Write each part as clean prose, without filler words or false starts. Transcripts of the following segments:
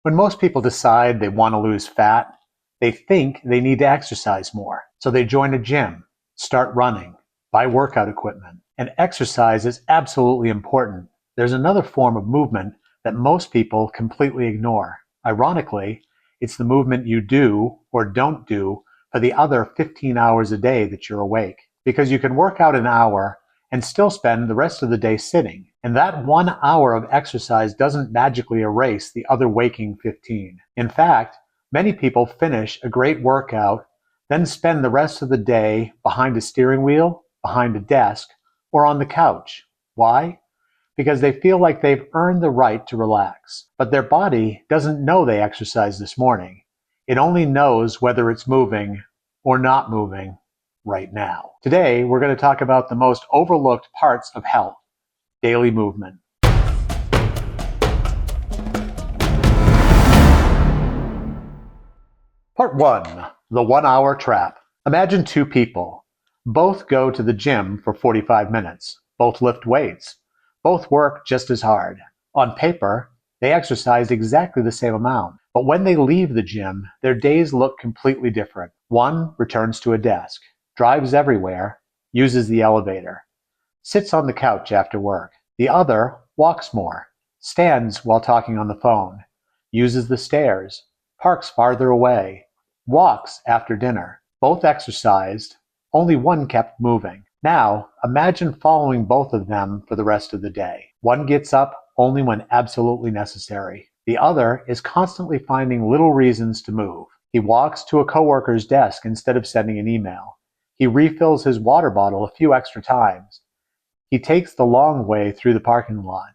When most people decide they want to lose fat, they think they need to exercise more. So they join a gym, start running, buy workout equipment. And exercise is absolutely important. There's another form of movement that most people completely ignore. Ironically, it's the movement you do or don't do for the other 15 hours a day that you're awake. Because you can work out an hour and still spend the rest of the day sitting. And that 1 hour of exercise doesn't magically erase the other waking 15. In fact, many people finish a great workout, then spend the rest of the day behind a steering wheel, behind a desk, or on the couch. Why? Because they feel like they've earned the right to relax. But their body doesn't know they exercised this morning. It only knows whether it's moving or not moving right now. Today, we're going to talk about the most overlooked parts of health, daily movement. Part 1, the 1 hour trap. Imagine two people. Both go to the gym for 45 minutes. Both lift weights. Both work just as hard. On paper, they exercise exactly the same amount. But when they leave the gym, their days look completely different. One returns to a desk, drives everywhere, uses the elevator, sits on the couch after work. The other walks more, stands while talking on the phone, uses the stairs, parks farther away, walks after dinner. Both exercised, only one kept moving. Now, imagine following both of them for the rest of the day. One gets up only when absolutely necessary. The other is constantly finding little reasons to move. He walks to a coworker's desk instead of sending an email. He refills his water bottle a few extra times. He takes the long way through the parking lot.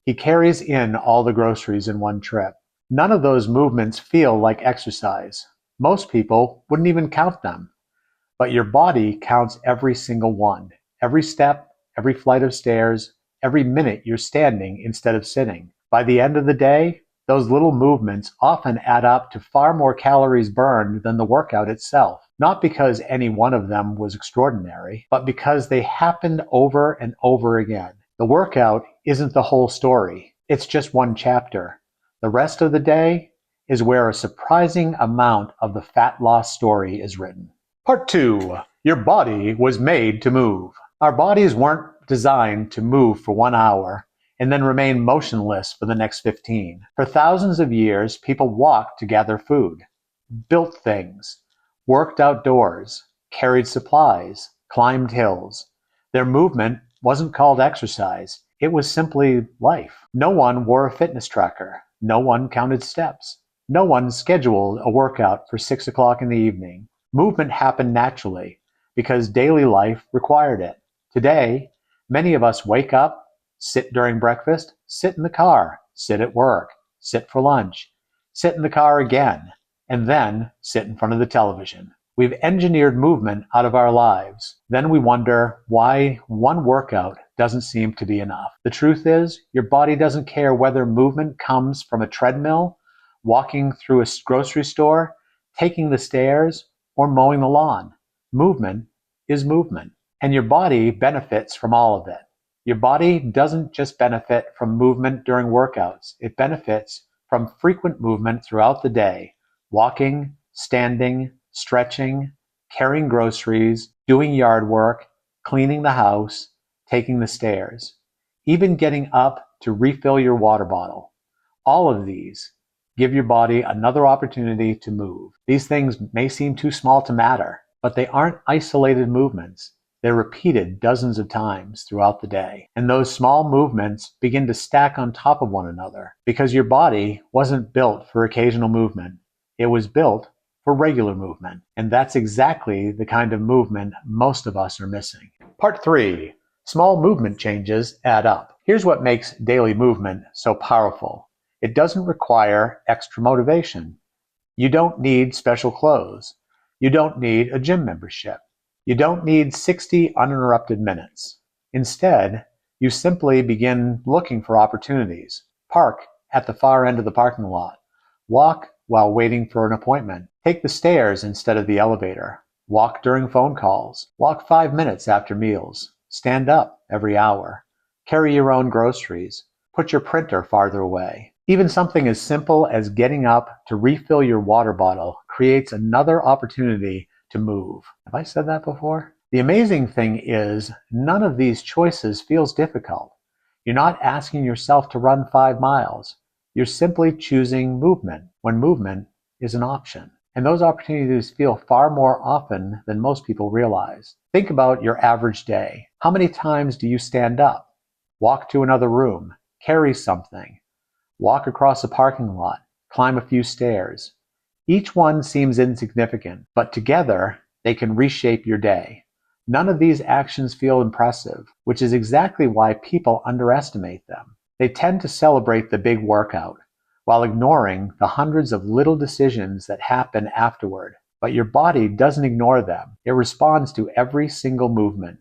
He carries in all the groceries in one trip. None of those movements feel like exercise. Most people wouldn't even count them. But your body counts every single one. Every step, every flight of stairs, every minute you're standing instead of sitting. By the end of the day, those little movements often add up to far more calories burned than the workout itself. Not because any one of them was extraordinary, but because they happened over and over again. The workout isn't the whole story. It's just one chapter. The rest of the day is where a surprising amount of the fat loss story is written. Part 2. Your body was made to move. Our bodies weren't designed to move for 1 hour and then remain motionless for the next 15. For thousands of years, people walked to gather food, built things, worked outdoors, carried supplies, climbed hills. Their movement wasn't called exercise. It was simply life. No one wore a fitness tracker. No one counted steps. No one scheduled a workout for 6 o'clock in the evening. Movement happened naturally because daily life required it. Today, many of us wake up, sit during breakfast, sit in the car, sit at work, sit for lunch, sit in the car again, and then sit in front of the television. We've engineered movement out of our lives. Then we wonder why one workout doesn't seem to be enough. The truth is, your body doesn't care whether movement comes from a treadmill, walking through a grocery store, taking the stairs, or mowing the lawn. Movement is movement, and your body benefits from all of it. Your body doesn't just benefit from movement during workouts. It benefits from frequent movement throughout the day, walking, standing, stretching, carrying groceries, doing yard work, cleaning the house, taking the stairs, even getting up to refill your water bottle. All of these give your body another opportunity to move. These things may seem too small to matter, but they aren't isolated movements. They're repeated dozens of times throughout the day. And those small movements begin to stack on top of one another because your body wasn't built for occasional movement. It was built for regular movement. And that's exactly the kind of movement most of us are missing. Part 3. Small movement changes add up. Here's what makes daily movement so powerful. It doesn't require extra motivation. You don't need special clothes. You don't need a gym membership. You don't need 60 uninterrupted minutes. Instead, you simply begin looking for opportunities. Park at the far end of the parking lot. Walk while waiting for an appointment. Take the stairs instead of the elevator. Walk during phone calls. Walk 5 minutes after meals. Stand up every hour. Carry your own groceries. Put your printer farther away. Even something as simple as getting up to refill your water bottle creates another opportunity to move. Have I said that before? The amazing thing is, none of these choices feels difficult. You're not asking yourself to run 5 miles. You're simply choosing movement when movement is an option. And those opportunities feel far more often than most people realize. Think about your average day. How many times do you stand up, walk to another room, carry something, walk across a parking lot, climb a few stairs? Each one seems insignificant, but together they can reshape your day. None of these actions feel impressive, which is exactly why people underestimate them. They tend to celebrate the big workout, while ignoring the hundreds of little decisions that happen afterward. But your body doesn't ignore them. It responds to every single movement.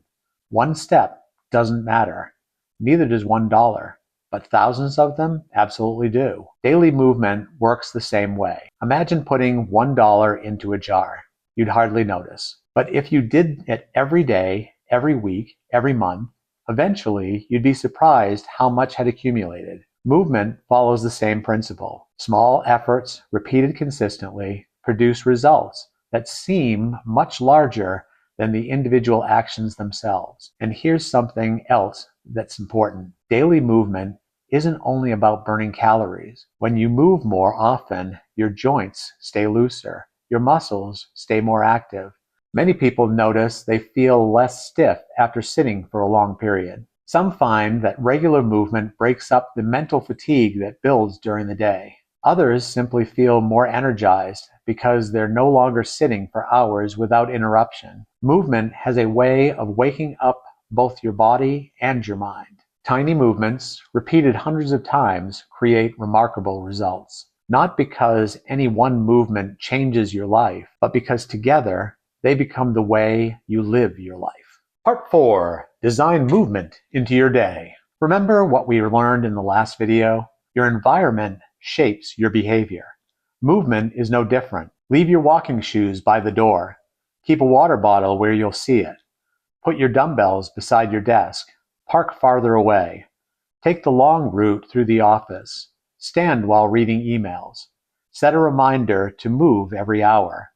One step doesn't matter. Neither does $1. But thousands of them absolutely do. Daily movement works the same way. Imagine putting $1 into a jar. You'd hardly notice. But if you did it every day, every week, every month, eventually you'd be surprised how much had accumulated. Movement follows the same principle. Small efforts, repeated consistently, produce results that seem much larger than the individual actions themselves. And here's something else that's important. Daily movement isn't only about burning calories. When you move more often, your joints stay looser, your muscles stay more active. Many people notice they feel less stiff after sitting for a long period. Some find that regular movement breaks up the mental fatigue that builds during the day. Others simply feel more energized because they're no longer sitting for hours without interruption. Movement has a way of waking up both your body and your mind. Tiny movements, repeated hundreds of times, create remarkable results. Not because any one movement changes your life, but because together they become the way you live your life. Part 4. Design movement into your day. Remember what we learned in the last video? Your environment shapes your behavior. Movement is no different. Leave your walking shoes by the door. Keep a water bottle where you'll see it. Put your dumbbells beside your desk. Park farther away. Take the long route through the office. Stand while reading emails. Set a reminder to move every hour.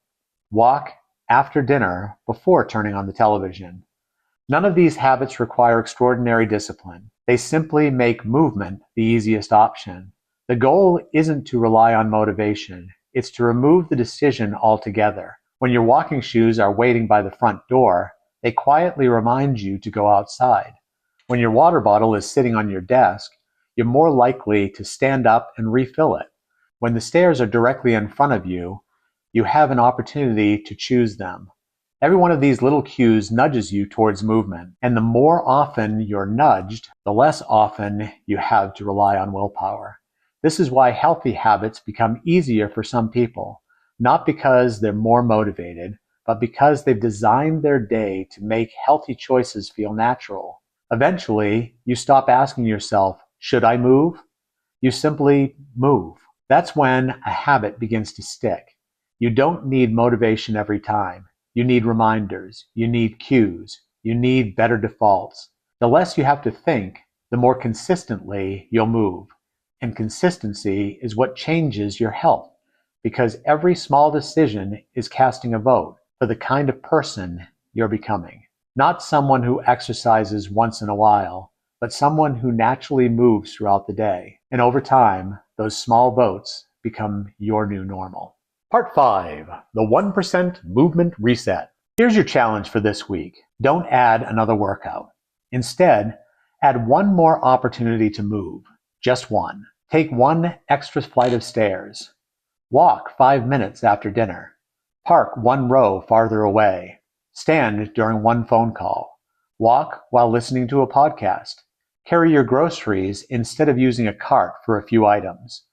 Walk after dinner before turning on the television. None of these habits require extraordinary discipline. They simply make movement the easiest option. The goal isn't to rely on motivation. It's to remove the decision altogether. When your walking shoes are waiting by the front door, they quietly remind you to go outside. When your water bottle is sitting on your desk, you're more likely to stand up and refill it. When the stairs are directly in front of you, you have an opportunity to choose them. Every one of these little cues nudges you towards movement, and the more often you're nudged, the less often you have to rely on willpower. This is why healthy habits become easier for some people, not because they're more motivated, but because they've designed their day to make healthy choices feel natural. Eventually, you stop asking yourself, should I move? You simply move. That's when a habit begins to stick. You don't need motivation every time. You need reminders. You need cues. You need better defaults. The less you have to think, the more consistently you'll move. And consistency is what changes your health, because every small decision is casting a vote for the kind of person you're becoming. Not someone who exercises once in a while, but someone who naturally moves throughout the day. And over time, those small votes become your new normal. Part 5. The 1% Movement Reset. Here's your challenge for this week. Don't add another workout. Instead, add one more opportunity to move. Just one. Take one extra flight of stairs. Walk 5 minutes after dinner. Park one row farther away. Stand during one phone call. Walk while listening to a podcast. Carry your groceries instead of using a cart for a few items.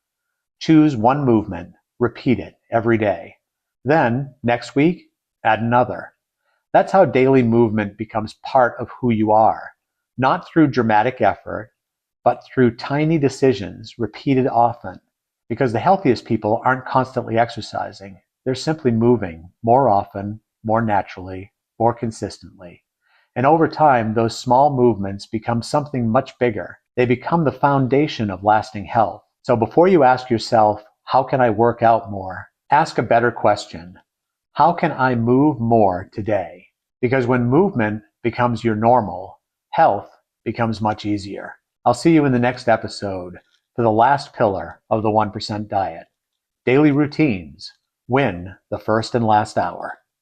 Choose one movement. Repeat it every day. Then, next week, add another. That's how daily movement becomes part of who you are, not through dramatic effort, but through tiny decisions repeated often. Because the healthiest people aren't constantly exercising. They're simply moving more often, more naturally, more consistently. And over time, those small movements become something much bigger. They become the foundation of lasting health. So before you ask yourself, how can I work out more? Ask a better question. How can I move more today? Because when movement becomes your normal, health becomes much easier. I'll see you in the next episode for the last pillar of the 1% diet. Daily routines win the first and last hour.